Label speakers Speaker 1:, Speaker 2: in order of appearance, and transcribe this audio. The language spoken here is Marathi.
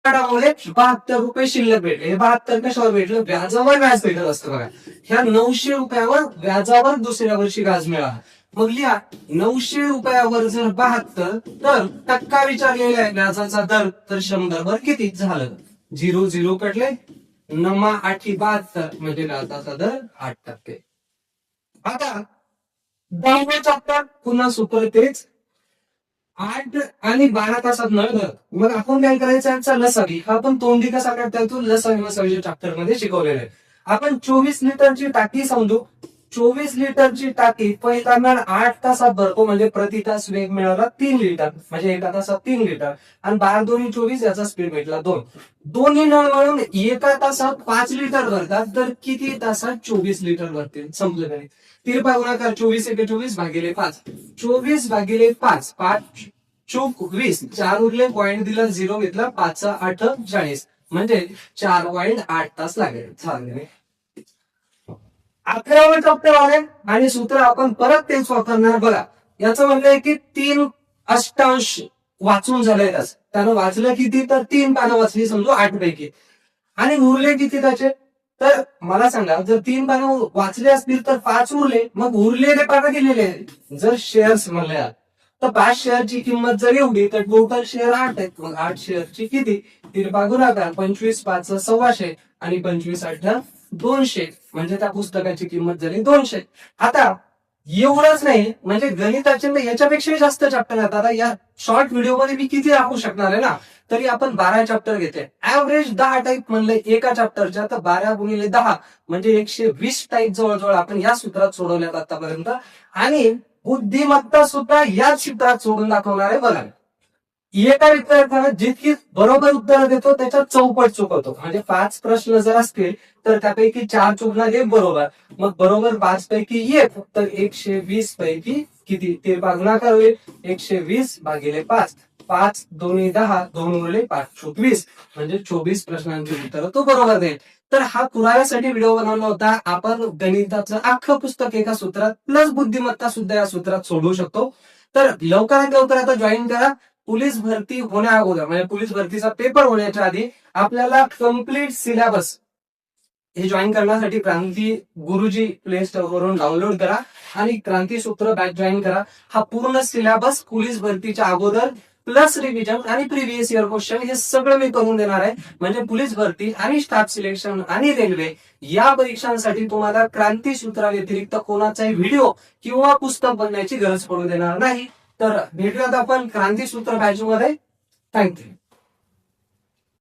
Speaker 1: त्यामुळे 72 रुपये शिल्लक भेटले. हे 72 कशावर भेटलं? व्याजावर व्याज भेटत असतं बघा. ह्या 900 रुपयावर व्याजावर दुसऱ्या वर्षी व्याज मिळाला. मग लिहा 900 रुपयावर जर 72 तर टक्का विचारलेला आहे व्याजाचा दर, तर 100 वर किती झालं? 0 कटले, 9×8=72 म्हणजे व्याजाचा दर 8%. आता 10वे चॅप्टर पुन्हा सूत्र तेच, 8 आणि 12 तासात नळ धरत. मग आपण काय करायचं? यांचा लसावी हा आपण तोंडी कसा काढता येतो लसावी मसावीच्या चॅप्टर मध्ये शिकवलेलं आहे. आपण 24 लिटरची टाकी समजू. 24 लिटरची टाकी पहिला नळ 8 तासात भरतो, म्हणजे प्रति तास वेग मिळाला 3 लिटर, म्हणजे एका तासात 3 लिटर. आणि 12×2=24 याचा स्पीड भेटला 2. दोन्ही नळ मिळून एका तासात 5 लिटर भरतात, तर किती तासात 24 लिटर भरतील? संपलं नाही. तिरपा गुणाकार 24×24/5. 24/5, 5×4=20. 4 उरले, पॉईंट दिला, 0 घेतला, 5×8=40, म्हणजे 4.8 तास लागेल. चालेल. 11वे चॅप्टर आले आणि सूत्र आपण परत तेच वापरणार बघा. याचं म्हणणं आहे की 3 अष्टांश वाचून झालंय त्याच. त्यानं वाचलं किती? तर 3 पानं वाचली समजू 8 पैकी. आणि उरले किती त्याचे? तर मला सांगा, जर 3 पानं वाचले असतील तर 5 उरले, मग उरलेले पानं दिलेले आहेत. जर शेअर्स म्हणले तर 5 शेअरची किंमत जर एवढी, तर टोटल शेअर 8 आहेत. मग 8 शेअरची किती? तिरपा गुणाकार 25×5=1,600 आणि 25×8=200, म्हणजे त्या पुस्तकाची किंमत झाली 200. आता एवढंच नाही, म्हणजे गणिताचे याच्यापेक्षा जास्त चॅप्टर आहेत. आता या शॉर्ट व्हिडिओ मध्ये मी किती दाखवू शकणार आहे ना, तरी आपण 12 चॅप्टर घेतोय. ऍव्हरेज 10 टाईप म्हणलं एका चॅप्टरच्या, तर 12×10 म्हणजे 120 टाईप जवळजवळ आपण या सूत्रात सोडवल्यात आतापर्यंत. आणि बुद्धिमत्ता सुद्धा याच सूत्रात सोडून दाखवणार आहे बघा. एका विद्यार्थ्याला जितकी बरोबर उत्तर देतो त्याच्यात चौपट चुकवतो. म्हणजे 5 प्रश्न जर असतील तर त्यापैकी 4 चुकणार, 1 बरोबर. मग बरोबर 5 पैकी 1, तर 120 पैकी किती? ते गुणाकार होईल 120/5. 5×2=10, 2 उरले, 5×4=20, म्हणजे 24 प्रश्नांची उत्तर तो बरोबर देईल. तर हा पुराव्यासाठी व्हिडिओ बनवला होता. आपण गणिताचं अख्खं पुस्तक एका सूत्रात प्लस बुद्धिमत्ता सुद्धा या सूत्रात सोडवू शकतो. तर लवकरात लवकर आता जॉईन करा. पोलीस भरती होण्या अगोदर, म्हणजे पोलीस भरतीचा पेपर होण्याच्या आधी आपल्याला कम्प्लीट सिलेबस हे जॉईन करण्यासाठी क्रांती गुरुजी प्ले स्टोर वरून डाउनलोड करा आणि क्रांती सूत्र बॅच जॉईन करा. हा पूर्ण सिलेबस पोलीस भरतीच्या अगोदर प्लस रिव्हिजन आणि प्रिव्हियस इयर क्वेश्चन हे सगळं मी करून देणार आहे. म्हणजे पोलीस भरती आणि स्टाफ सिलेक्शन आणि रेल्वे या परीक्षांसाठी तुम्हाला क्रांती सूत्रा व्यतिरिक्त कोणाचाही व्हिडिओ किंवा पुस्तक बनण्याची गरज पडू देणार नाही. तर भेटूयात आपण क्रांती सूत्र बॅच मध्ये. थँक्यू.